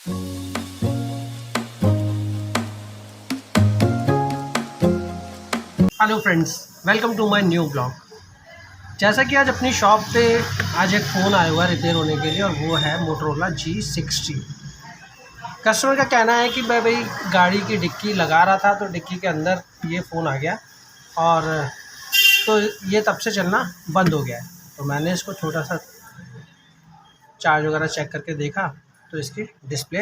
Hello friends, welcome to my new blog. जैसा कि आज अपनी शॉप पे आज एक फ़ोन आया हुआ है रिपेयर होने के लिए, और वो है मोटोरोला G60। कस्टमर का कहना है कि मैं भाई गाड़ी की डिक्की लगा रहा था तो डिक्की के अंदर ये फ़ोन आ गया, और तो ये तब से चलना बंद हो गया है। तो मैंने इसको छोटा सा चार्ज वगैरह चेक करके देखा तो इसकी डिस्प्ले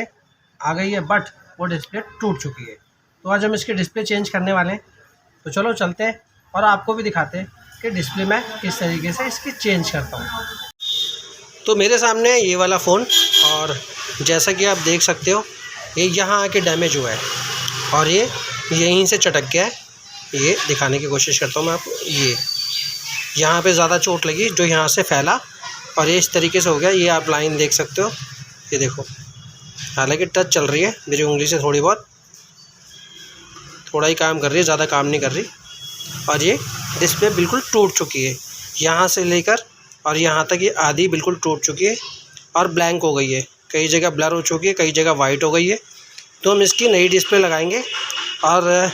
आ गई है, बट वो डिस्प्ले टूट चुकी है। तो आज हम इसकी डिस्प्ले चेंज करने वाले हैं। तो चलो चलते हैं और आपको भी दिखाते हैं कि डिस्प्ले मैं किस तरीके से इसकी चेंज करता हूँ। तो मेरे सामने है ये वाला फ़ोन, और जैसा कि आप देख सकते हो ये यहाँ आके डैमेज हुआ है और ये यहीं से चटक गया है। ये दिखाने की कोशिश करता हूँ मैं आपको। ये यहाँ पे ज़्यादा चोट लगी जो यहाँ से फैला, और ये इस तरीके से हो गया। ये आप लाइन देख सकते हो, ये देखो। हालांकि टच चल रही है मेरी उंगली से, थोड़ा ही काम कर रही है, ज़्यादा काम नहीं कर रही। और ये डिस्प्ले बिल्कुल टूट चुकी है, यहाँ से लेकर और यहाँ तक ये आधी बिल्कुल टूट चुकी है और ब्लैंक हो गई है। कई जगह ब्लर हो चुकी है, कई जगह वाइट हो गई है। तो हम इसकी नई डिस्प्ले लगाएंगे, और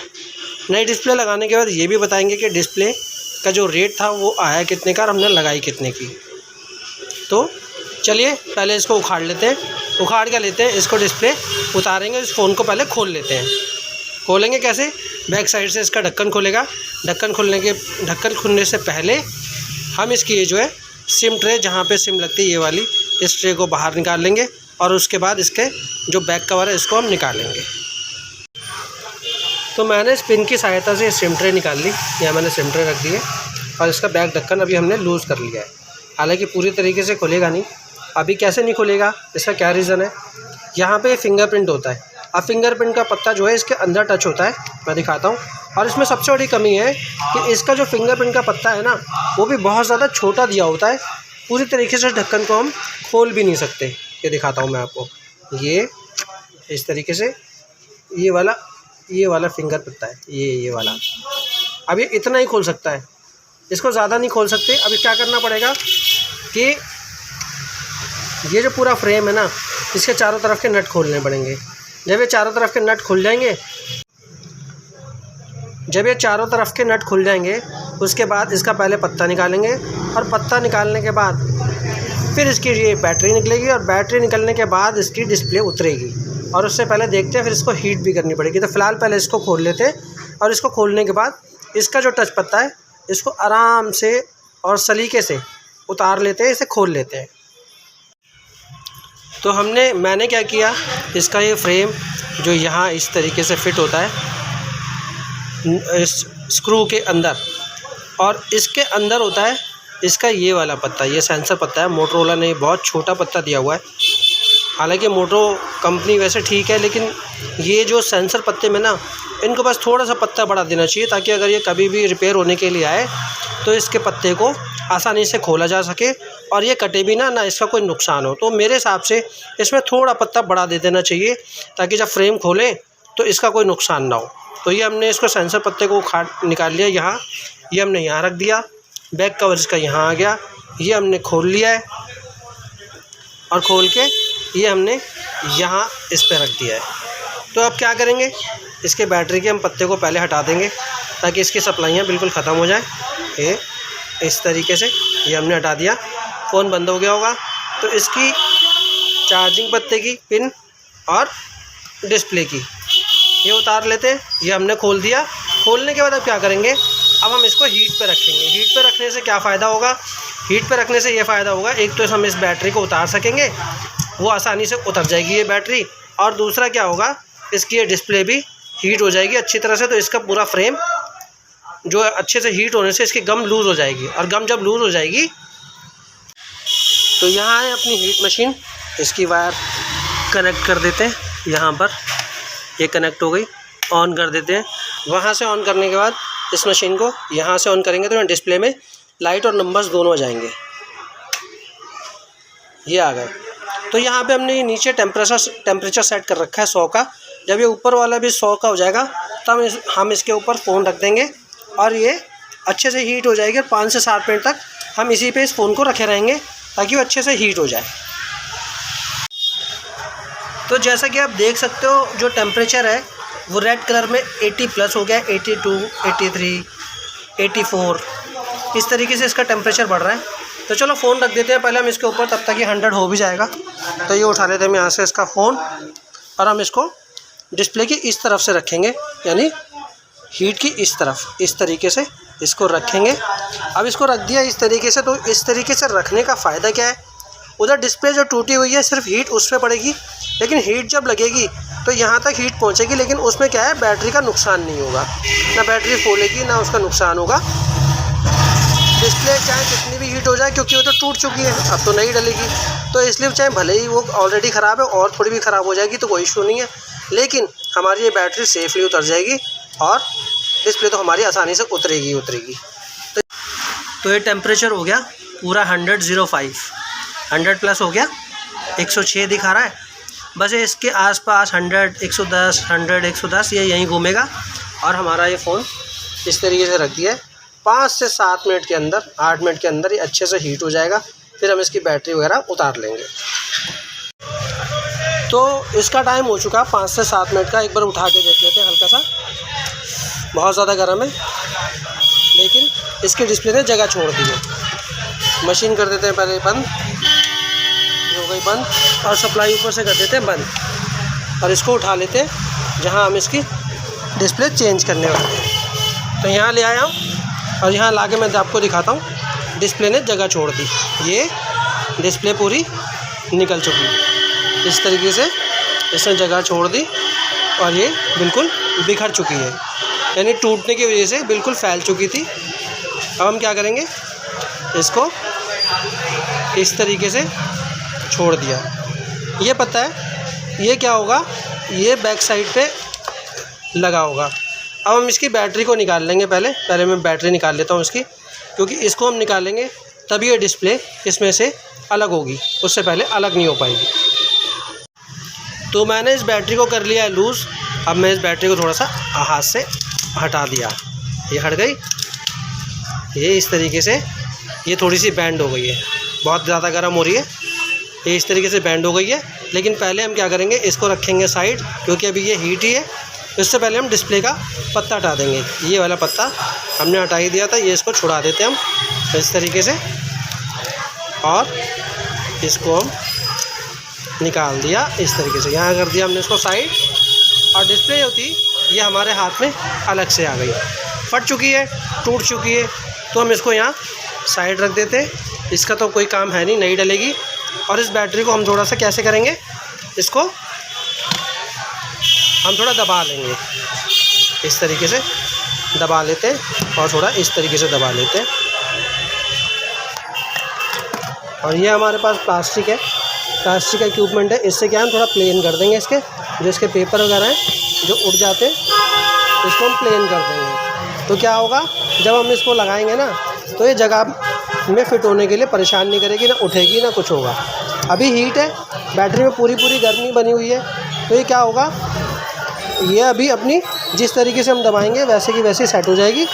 नई डिस्प्ले लगाने के बाद ये भी बताएंगे कि डिस्प्ले का जो रेट था वो आया कितने का और हमने लगाई कितने की। तो चलिए पहले इसको उखाड़ लेते हैं, उखाड़ के लेते हैं इसको, डिस्प्ले उतारेंगे। इस फ़ोन को पहले खोल लेते हैं। खोलेंगे कैसे? बैक साइड से इसका ढक्कन खोलेगा। ढक्कन खुलने से पहले हम इसकी ये जो है सिम ट्रे, जहाँ पे सिम लगती है ये वाली, इस ट्रे को बाहर निकाल लेंगे, और उसके बाद इसके जो बैक कवर है इसको हम निकालेंगे। तो मैंने इस पिन की सहायता से सिम ट्रे निकाल ली। यहाँ मैंने सिम ट्रे रख दी है, और इसका बैक ढक्कन अभी हमने लूज़ कर लिया है। हालांकि पूरी तरीके से खुलेगा नहीं। अभी कैसे नहीं खुलेगा, इसका क्या रीज़न है? यहाँ पे फिंगरप्रिंट होता है। अब फिंगरप्रिंट का पत्ता जो है इसके अंदर टच होता है, मैं दिखाता हूँ। और इसमें सबसे बड़ी कमी है कि इसका जो फिंगरप्रिंट का पत्ता है ना, वो भी बहुत ज़्यादा छोटा दिया होता है। पूरी तरीके से ढक्कन को हम खोल भी नहीं सकते। ये दिखाता हूँ मैं आपको। ये इस तरीके से ये वाला फिंगर पत्ता है, ये वाला। अब ये इतना ही खोल सकता है, इसको ज़्यादा नहीं खोल सकते। अभी क्या करना पड़ेगा कि ये जो पूरा फ्रेम है ना, इसके चारों तरफ के नट खोलने पड़ेंगे। जब ये चारों तरफ के नट खुल जाएंगे, उसके बाद इसका पहले पत्ता निकालेंगे, और पत्ता निकालने के बाद फिर इसकी ये बैटरी निकलेगी, और बैटरी निकलने के बाद इसकी डिस्प्ले उतरेगी। और उससे पहले देखते हैं, फिर इसको हीट भी करनी पड़ेगी। तो फ़िलहाल पहले इसको खोल लेते हैं, और इसको खोलने के बाद इसका जो टच पत्ता है इसको आराम से और सलीके से उतार लेते हैं, इसे खोल लेते हैं। तो मैंने क्या किया, इसका ये फ्रेम जो यहाँ इस तरीके से फिट होता है इस स्क्रू के अंदर, और इसके अंदर होता है इसका ये वाला पत्ता, ये सेंसर पत्ता है। मोटोरोला ने बहुत छोटा पत्ता दिया हुआ है। हालांकि मोटो कंपनी वैसे ठीक है, लेकिन ये जो सेंसर पत्ते में ना, इनको बस थोड़ा सा पत्ता बढ़ा देना चाहिए, ताकि अगर ये कभी भी रिपेयर होने के लिए आए तो इसके पत्ते को आसानी से खोला जा सके, और ये कटे भी ना इसका कोई नुकसान हो। तो मेरे हिसाब से इसमें थोड़ा पत्ता बढ़ा दे देना चाहिए, ताकि जब फ्रेम खोलें तो इसका कोई नुकसान ना हो। तो ये हमने इसको सेंसर पत्ते को निकाल लिया। यहाँ ये हमने यहाँ रख दिया, बैक कवर इसका यहाँ आ गया, ये हमने खोल लिया है, और खोल के ये हमने यहाँ इस पर रख दिया है। तो अब क्या करेंगे, इसके बैटरी के हम पत्ते को पहले हटा देंगे, ताकि इसकी सप्लाइयाँ बिल्कुल ख़त्म हो जाए। ये इस तरीके से ये हमने हटा दिया। फ़ोन बंद हो गया होगा। तो इसकी चार्जिंग पत्ते की पिन और डिस्प्ले की ये उतार लेते हैं। ये हमने खोल दिया। खोलने के बाद अब क्या करेंगे, अब हम इसको हीट पे रखेंगे। हीट पे रखने से क्या फ़ायदा होगा? हीट पे रखने से ये फ़ायदा होगा, एक तो हम इस बैटरी को उतार सकेंगे, वो आसानी से उतर जाएगी ये बैटरी, और दूसरा क्या होगा, इसकी ये डिस्प्ले भी हीट हो जाएगी अच्छी तरह से। तो इसका पूरा फ्रेम जो है अच्छे से हीट होने से इसकी गम लूज़ हो जाएगी, और गम जब लूज़ हो जाएगी तो यहाँ है अपनी हीट मशीन। इसकी वायर कनेक्ट कर देते हैं, यहाँ पर ये कनेक्ट हो गई। ऑन कर देते हैं। वहाँ से ऑन करने के बाद इस मशीन को यहाँ से ऑन करेंगे तो डिस्प्ले में लाइट और नंबर्स दोनों आ जाएंगे। ये आ गए। तो यहाँ पे हमने नीचे टेम्परेचर सेट कर रखा है 100 का। जब ये ऊपर वाला भी 100 का हो जाएगा तब हम इसके ऊपर फ़ोन रख देंगे, और ये अच्छे से हीट हो जाएगी। और 5 से 7 मिनट तक हम इसी पे इस फ़ोन को रखे रहेंगे, ताकि वो अच्छे से हीट हो जाए। तो जैसा कि आप देख सकते हो जो टेम्परेचर है वो रेड कलर में 80 प्लस हो गया, 82, 83, 84 इस तरीके से इसका टेम्परेचर बढ़ रहा है। तो चलो फ़ोन रख देते हैं पहले हम इसके ऊपर, तब तक ये 100 हो भी जाएगा। तो ये उठा लेते हैं हम यहाँ से इसका फ़ोन और हम इसको डिस्प्ले की इस तरफ से रखेंगे, यानी हीट की इस तरफ, इस तरीके से इसको रखेंगे। अब इसको रख दिया इस तरीके से, तो इस तरीके से रखने का फ़ायदा क्या है, उधर डिस्प्ले जो टूटी हुई है सिर्फ हीट उस पर पड़ेगी, लेकिन हीट जब लगेगी तो यहाँ तक हीट पहुँचेगी, लेकिन उसमें क्या है बैटरी का नुकसान नहीं होगा, ना बैटरी फूलेगी ना उसका नुकसान होगा। डिस्प्ले चाहे कितनी भी हीट हो जाए, क्योंकि वो तो टूट चुकी है, अब तो नहीं डलेगी, तो इसलिए चाहे भले ही वो ऑलरेडी ख़राब है और थोड़ी भी ख़राब हो जाएगी तो कोई इशू नहीं है, लेकिन हमारी ये बैटरी सेफली उतर जाएगी और डिस्प्ले तो हमारी आसानी से उतरेगी। तो ये टेम्परेचर हो गया पूरा 100 प्लस हो गया, 106 दिखा रहा है। बस ये इसके आसपास 100, 110, 100, 110 ये यहीं घूमेगा और हमारा ये फ़ोन इस तरीके से रख दिया है। 5 से 7 मिनट के अंदर, 8 मिनट के अंदर ये अच्छे से हीट हो जाएगा, फिर हम इसकी बैटरी वगैरह उतार लेंगे। तो इसका टाइम हो चुका 5 से 7 मिनट का, एक बार उठा के देख लेते हैं। हल्का सा बहुत ज़्यादा गर्म है, लेकिन इसके डिस्प्ले ने जगह छोड़ दी है। मशीन कर देते हैं पहले बंद, हो गई बंद, और सप्लाई ऊपर से कर देते हैं बंद, और इसको उठा लेते हैं जहां हम इसकी डिस्प्ले चेंज करने वाले हैं। तो यहाँ ले आया हूँ और यहाँ लाके मैं आपको दिखाता हूँ, डिस्प्ले ने जगह छोड़ दी, ये डिस्प्ले पूरी निकल चुकी है। इस तरीके से इसने जगह छोड़ दी और ये बिल्कुल बिखर चुकी है, यानी टूटने की वजह से बिल्कुल फैल चुकी थी। अब हम क्या करेंगे, इसको इस तरीके से छोड़ दिया। ये पता है ये क्या होगा, ये बैक साइड पे लगा होगा। अब हम इसकी बैटरी को निकाल लेंगे, पहले मैं बैटरी निकाल लेता हूँ इसकी, क्योंकि इसको हम निकालेंगे तभी ये डिस्प्ले इसमें से अलग होगी, उससे पहले अलग नहीं हो पाएगी। तो मैंने इस बैटरी को कर लिया है लूज़। अब मैं इस बैटरी को थोड़ा सा हाथ से हटा दिया, ये हट गई। ये इस तरीके से ये थोड़ी सी बैंड हो गई है, बहुत ज़्यादा गर्म हो रही है, ये इस तरीके से बैंड हो गई है। लेकिन पहले हम क्या करेंगे, इसको रखेंगे साइड, क्योंकि अभी ये हीट ही है। इससे पहले हम डिस्प्ले का पत्ता हटा देंगे, ये वाला पत्ता हमने हटा ही दिया था, ये इसको छुड़ा देते हैं हम इस तरीके से, और इसको हम निकाल दिया इस तरीके से। यहाँ कर दिया हमने इसको साइड, और डिस्प्ले होती ये हमारे हाथ में अलग से आ गई, फट चुकी है, टूट चुकी है। तो हम इसको यहाँ साइड रख देते हैं, इसका तो कोई काम है नहीं डलेगी। और इस बैटरी को हम थोड़ा सा कैसे करेंगे, इसको हम थोड़ा दबा लेंगे, इस तरीके से दबा लेते हैं, और थोड़ा इस तरीके से दबा लेते हैं। और ये हमारे पास प्लास्टिक है, प्लास्टिक का इक्विपमेंट है, इससे क्या हम थोड़ा प्लेन कर देंगे इसके, जो इसके पेपर वगैरह हैं जो उड़ जाते हैं, इसको हम प्लेन कर देंगे। तो क्या होगा, जब हम इसको लगाएंगे ना, तो ये जगह में फिट होने के लिए परेशान नहीं करेगी, ना उठेगी ना कुछ होगा। अभी हीट है, बैटरी में पूरी गर्मी बनी हुई है, तो ये क्या होगा, ये अभी अपनी जिस तरीके से हम दबाएंगे वैसे की वैसे सेट हो जाएगी,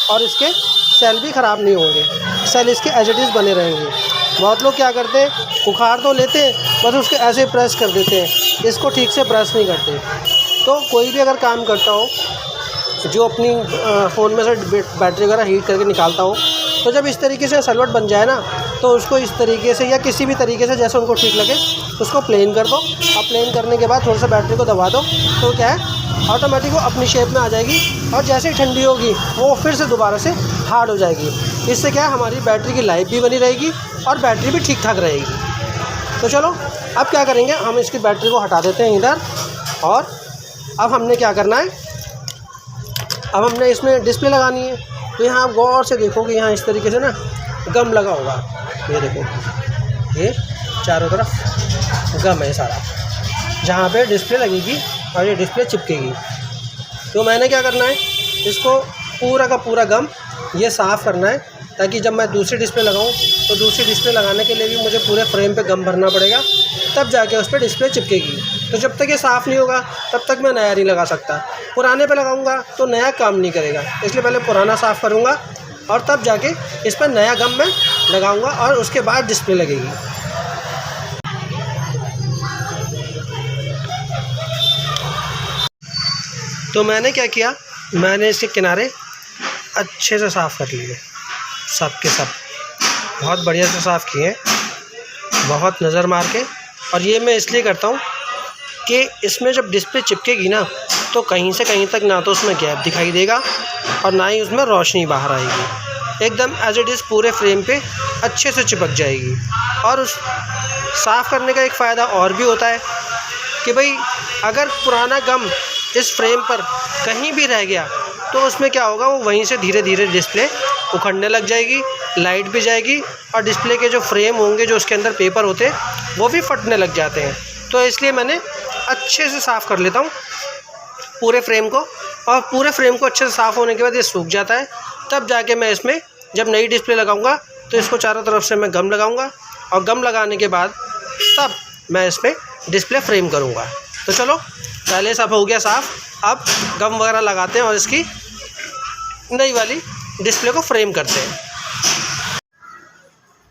और इसके सेल भी ख़राब नहीं होंगे, सेल इसके एज इट इज़ बने रहेंगे। बहुत लोग क्या करते हैं, उखाड़ तो लेते हैं, बस उसके ऐसे प्रेस कर देते हैं, इसको ठीक से प्रेस नहीं करते। तो कोई भी अगर काम करता हो जो अपनी फ़ोन में से बैटरी वगैरह हीट करके निकालता हो, तो जब इस तरीके से सलवट बन जाए ना, तो उसको इस तरीके से या किसी भी तरीके से जैसे उनको ठीक लगे उसको प्लेन कर दो। और प्लेन करने के बाद थोड़ा सा बैटरी को दबा दो, तो क्या है ऑटोमेटिक वो अपनी शेप में आ जाएगी, और जैसे ही ठंडी होगी वो फिर से दोबारा से हार्ड हो जाएगी। इससे क्या है, हमारी बैटरी की लाइफ भी बनी रहेगी और बैटरी भी ठीक ठाक रहेगी। तो चलो अब क्या करेंगे, हम इसकी बैटरी को हटा देते हैं इधर, और अब हमने क्या करना है, अब हमने इसमें डिस्प्ले लगानी है। तो यहाँ आप गौर से देखो कि यहाँ इस तरीके से ना गम लगा होगा, ये देखो, ये चारों तरफ गम है सारा, जहाँ पे डिस्प्ले लगेगी और ये डिस्प्ले चिपकेगी। तो मैंने क्या करना है, इसको पूरा का पूरा गम ये साफ़ करना है, ताकि जब मैं दूसरी डिस्प्ले लगाऊं तो दूसरी डिस्प्ले लगाने के लिए भी मुझे पूरे फ्रेम पे गम भरना पड़ेगा, तब जाके उस पर डिस्प्ले चिपकेगी। तो जब तक ये साफ़ नहीं होगा तब तक मैं नया नहीं लगा सकता। पुराने पे लगाऊंगा तो नया काम नहीं करेगा, इसलिए पहले पुराना साफ़ करूंगा और तब जाके इस पर नया गम मैं लगाऊंगा, और उसके बाद डिस्प्ले लगेगी। तो मैंने क्या किया, मैंने इसके किनारे अच्छे से साफ़ कर लिए, सब के सब बहुत बढ़िया से साफ़ किए, बहुत नज़र मार के। और ये मैं इसलिए करता हूँ कि इसमें जब डिस्प्ले चिपकेगी ना तो कहीं से कहीं तक ना तो उसमें गैप दिखाई देगा और ना ही उसमें रोशनी बाहर आएगी, एकदम एज इट इज़ पूरे फ्रेम पे अच्छे से चिपक जाएगी। और उस साफ़ करने का एक फ़ायदा और भी होता है कि भाई अगर पुराना गम इस फ्रेम पर कहीं भी रह गया तो उसमें क्या होगा, वो वहीं से धीरे धीरे डिस्प्ले उखड़ने लग जाएगी, लाइट भी जाएगी और डिस्प्ले के जो फ्रेम होंगे, जो उसके अंदर पेपर होते हैं, वो भी फटने लग जाते हैं। तो इसलिए मैंने अच्छे से साफ़ कर लेता हूँ पूरे फ्रेम को, और पूरे फ्रेम को अच्छे से साफ़ होने के बाद ये सूख जाता है। तब जाके मैं इसमें जब नई डिस्प्ले लगाऊंगा तो इसको चारों तरफ से मैं गम लगाऊंगा, और गम लगाने के बाद तब मैं इसमें डिस्प्ले फ्रेम करूंगा। तो चलो, पहले सब हो गया साफ़, अब गम वगैरह लगाते हैं और इसकी नई वाली डिस्प्ले को फ्रेम करते हैं।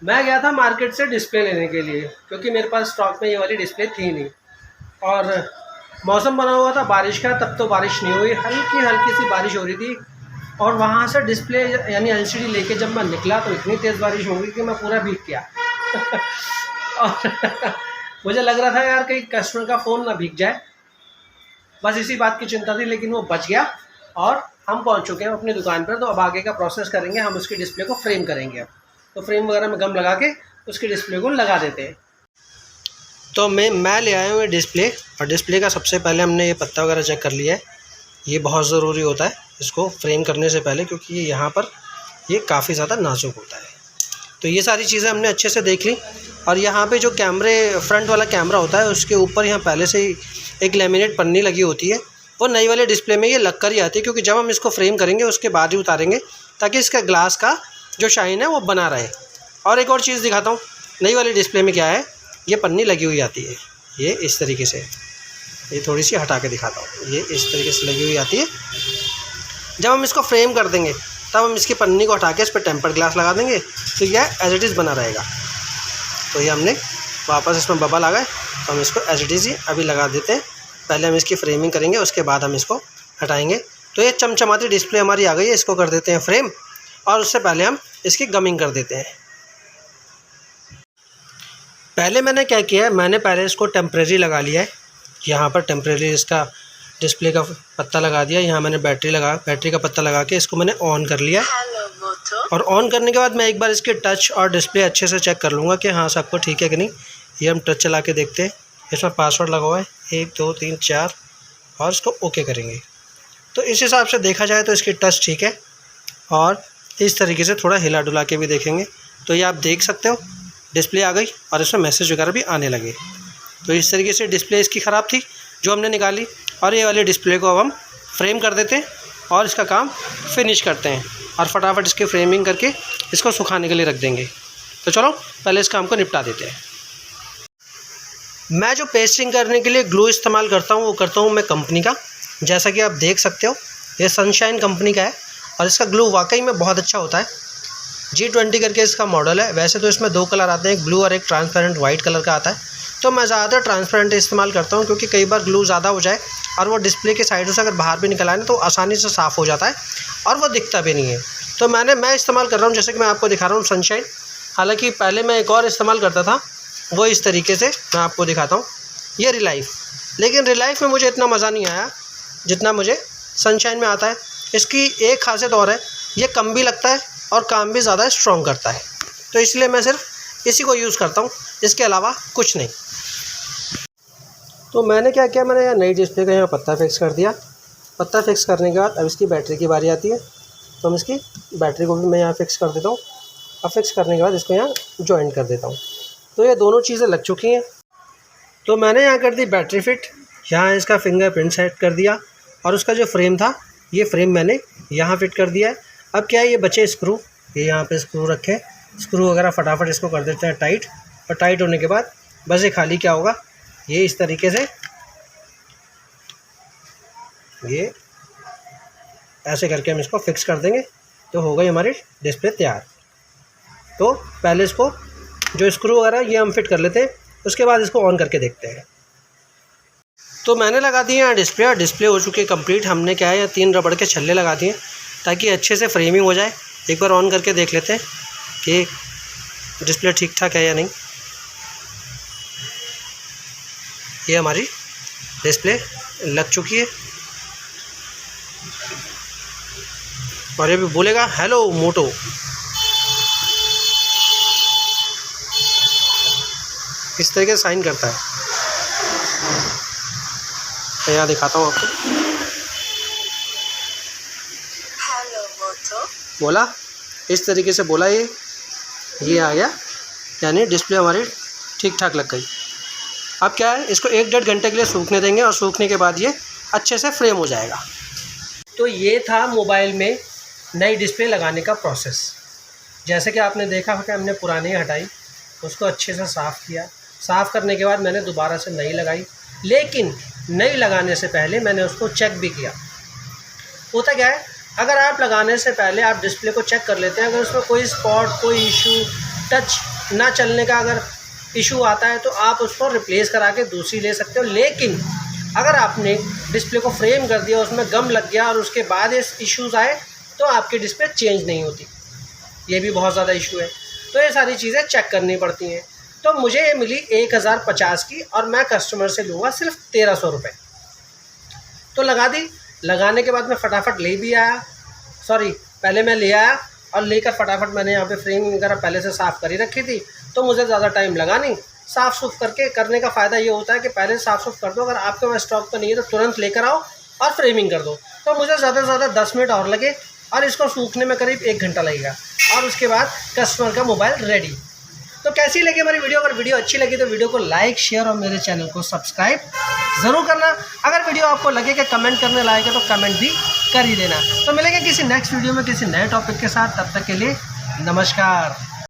मैं गया था मार्केट से डिस्प्ले लेने के लिए, क्योंकि मेरे पास स्टॉक में ये वाली डिस्प्ले थी नहीं, और मौसम बना हुआ था बारिश का, तब तो बारिश नहीं हुई, हल्की हल्की सी बारिश हो रही थी। और वहाँ से डिस्प्ले यानी एलसीडी लेके जब मैं निकला तो इतनी तेज़ बारिश हो गई कि मैं पूरा भीग गया। और मुझे लग रहा था यार कहीं कस्टमर का फ़ोन ना भीग जाए, बस इसी बात की चिंता थी, लेकिन वो बच गया और हम पहुंच चुके हैं अपनी दुकान पर। तो अब आगे का प्रोसेस करेंगे, हम उसकी डिस्प्ले को फ्रेम करेंगे। अब तो फ्रेम वगैरह में गम लगा के उसकी डिस्प्ले को लगा देते हैं। तो मैं ले आया हूँ डिस्प्ले, और डिस्प्ले का सबसे पहले हमने ये पत्ता वगैरह चेक कर लिया है। ये बहुत ज़रूरी होता है इसको फ्रेम करने से पहले, क्योंकि ये यहाँ पर ये काफ़ी ज़्यादा नाजुक होता है। तो ये सारी चीज़ें हमने अच्छे से देख ली। और यहाँ पे जो फ्रंट वाला कैमरा होता है उसके ऊपर यहाँ पहले से ही एक लेमिनेट पन्नी लगी होती है, वो नई वाले डिस्प्ले में ये लग कर ही आती है, क्योंकि जब हम इसको फ्रेम करेंगे उसके बाद ही उतारेंगे, ताकि इसका ग्लास का जो शाइन है वो बना रहे। और एक और चीज़ दिखाता हूँ, नई वाली डिस्प्ले में क्या है, ये पन्नी लगी हुई आती है, ये इस तरीके से, ये थोड़ी सी हटा के दिखाता हूँ, ये इस तरीके से लगी हुई आती है। जब हम इसको फ्रेम कर देंगे तब हम इसकी पन्नी को हटा के इस पर टेम्पर्ड ग्लास लगा देंगे, तो यह एज इट इज़ बना रहेगा। तो ये हमने वापस इसमें बबल आ गए, तो हम इसको एज इट इज़ ही अभी लगा देते हैं। पहले हम इसकी फ्रेमिंग करेंगे, उसके बाद हम इसको हटाएंगे। तो ये चमचमाती डिस्प्ले हमारी आ गई है, इसको कर देते हैं फ्रेम, और उससे पहले हम इसकी गमिंग कर देते हैं। पहले मैंने क्या किया है, मैंने पहले इसको टेम्परेरी लगा लिया है। यहाँ पर टेम्परेरी इसका डिस्प्ले का पत्ता लगा दिया, यहाँ मैंने बैटरी का पत्ता लगा के इसको मैंने ऑन कर लिया। और ऑन करने के बाद मैं एक बार इसके टच और डिस्प्ले अच्छे से चेक कर लूँगा कि हाँ सबको ठीक है कि नहीं। ये हम टच चला के देखते हैं, इसमें पासवर्ड लगा हुआ है 1 2 3 4, और इसको ओके करेंगे। तो इस हिसाब से देखा जाए तो इसकी टच ठीक है। और इस तरीके से थोड़ा हिला डुला के भी देखेंगे तो ये आप देख सकते हो डिस्प्ले आ गई और इसमें मैसेज वगैरह भी आने लगे। तो इस तरीके से डिस्प्ले इसकी ख़राब थी जो हमने निकाली, और ये वाली डिस्प्ले को अब हम फ्रेम कर देते हैं और इसका काम फिनिश करते हैं, और फटाफट इसकी फ्रेमिंग करके इसको सुखाने के लिए रख देंगे। तो चलो पहले इस काम को निपटा देते हैं। मैं जो पेस्टिंग करने के लिए ग्लू इस्तेमाल करता हूँ वो करता हूँ मैं कंपनी का, जैसा कि आप देख सकते हो ये सनशाइन कंपनी का है, और इसका ग्लू वाकई में बहुत अच्छा होता है। G20 करके इसका मॉडल है। वैसे तो इसमें 2 कलर आते हैं, एक ब्लू और एक ट्रांसपेरेंट वाइट कलर का आता है। तो मैं ज़्यादातर ट्रांसपेरेंट इस्तेमाल करता हूँ, क्योंकि कई बार ग्लू ज़्यादा हो जाए और वो डिस्प्ले के साइडों से अगर बाहर भी निकल आए ना तो आसानी से साफ़ हो जाता है और वो दिखता भी नहीं है। तो मैं इस्तेमाल कर रहा हूँ, जैसे कि मैं आपको दिखा रहा हूँ सनशाइन। हालांकि पहले मैं एक और इस्तेमाल करता था, वो इस तरीके से मैं आपको दिखाता हूँ, ये रिलाइफ। लेकिन रिलाइफ में मुझे इतना मज़ा नहीं आया जितना मुझे सनशाइन में आता है। इसकी एक खासियत और है, ये कम भी लगता है और काम भी ज़्यादा स्ट्रॉन्ग करता है। तो इसलिए मैं सिर्फ इसी को यूज़ करता हूँ, इसके अलावा कुछ नहीं। तो मैंने क्या किया, मैंने नई डिस्प्ले का यहाँ पत्ता फिक्स कर दिया। पत्ता फिक्स करने के बाद अब इसकी बैटरी की बारी आती है, तो हम इसकी बैटरी को भी मैं यहाँ फिक्स कर देता हूँ। अब फिक्स करने के बाद इसको यहाँ जॉइंट कर देता हूँ। तो ये दोनों चीज़ें लग चुकी हैं। तो मैंने यहाँ कर दी बैटरी फिट, यहाँ इसका फिंगरप्रिंट सेट कर दिया, और उसका जो फ्रेम था ये फ्रेम मैंने यहाँ फिट कर दिया है। अब क्या है, ये बचे स्क्रू, ये यहाँ पे स्क्रू रखे, स्क्रू वगैरह फटाफट इसको कर देते हैं टाइट। और टाइट होने के बाद बस ये खाली क्या होगा, ये इस तरीके से ये ऐसे करके हम इसको फिक्स कर देंगे, तो हो गई हमारी डिस्प्ले तैयार। तो पहले इसको जो स्क्रू वगैरह ये हम फिट कर लेते हैं, उसके बाद इसको ऑन करके देखते हैं। तो मैंने लगा दिए यहाँ डिस्प्ले, और डिस्प्ले हो चुकी है कंप्लीट। हमने क्या है यहाँ 3 रबड़ के छल्ले लगा दिए ताकि अच्छे से फ्रेमिंग हो जाए। एक बार ऑन करके देख लेते हैं कि डिस्प्ले ठीक ठाक है या नहीं। ये हमारी डिस्प्ले लग चुकी है और ये भी बोलेगा हेलो मोटो। इस तरीके से साइन करता है। मैं यहाँ दिखाता हूँ आपको। हेलो मोटो बोला, इस तरीके से बोला। ये आ गया, यानी डिस्प्ले हमारी ठीक ठाक लग गई। अब क्या है, इसको 1-1.5 घंटे के लिए सूखने देंगे और सूखने के बाद ये अच्छे से फ्रेम हो जाएगा। तो ये था मोबाइल में नई डिस्प्ले लगाने का प्रोसेस। जैसे कि आपने देखा कि हमने पुरानी हटाई, उसको अच्छे से साफ़ किया। साफ़ करने के बाद मैंने दोबारा से नई लगाई, लेकिन नई लगाने से पहले मैंने उसको चेक भी किया। होता क्या है, अगर आप लगाने से पहले आप डिस्प्ले को चेक कर लेते हैं, अगर उसमें कोई स्पॉट, कोई इशू, टच ना चलने का अगर इशू आता है तो आप उसको रिप्लेस करा के दूसरी ले सकते हो। लेकिन अगर आपने डिस्प्ले को फ्रेम कर दिया, उसमें गम लग गया और उसके बाद ये इश्यूज़ आए तो आपकी डिस्प्ले चेंज नहीं होती। ये भी बहुत ज़्यादा इशू है। तो ये सारी चीज़ें चेक करनी पड़ती हैं। तो मुझे ये मिली 1050 की और मैं कस्टमर से लूँगा सिर्फ 1300 रुपये। तो लगा दी। लगाने के बाद मैं फटाफट ले भी आया, पहले मैं ले आया और लेकर फटाफट मैंने यहाँ पे फ्रेमिंग वगैरह पहले से साफ़ करी रखी थी, तो मुझे ज़्यादा टाइम लगा नहीं। साफ़ सुफ करने का फ़ायदा ये होता है कि पहले साफ़ सुफ कर दो, अगर आपके पास स्टॉक तो नहीं है तो तुरंत लेकर आओ और फ्रेमिंग कर दो। तो मुझे ज़्यादा से ज़्यादा 10 मिनट और लगे और इसको सूखने में करीब 1 घंटा लगेगा और उसके बाद कस्टमर का मोबाइल रेडी। तो कैसी लगी हमारी वीडियो? अगर वीडियो अच्छी लगी तो वीडियो को लाइक, शेयर और मेरे चैनल को सब्सक्राइब ज़रूर करना। अगर वीडियो आपको लगे कि कमेंट करने लायक है तो कमेंट भी कर ही देना। तो मिलेंगे किसी नेक्स्ट वीडियो में किसी नए टॉपिक के साथ। तब तक के लिए नमस्कार।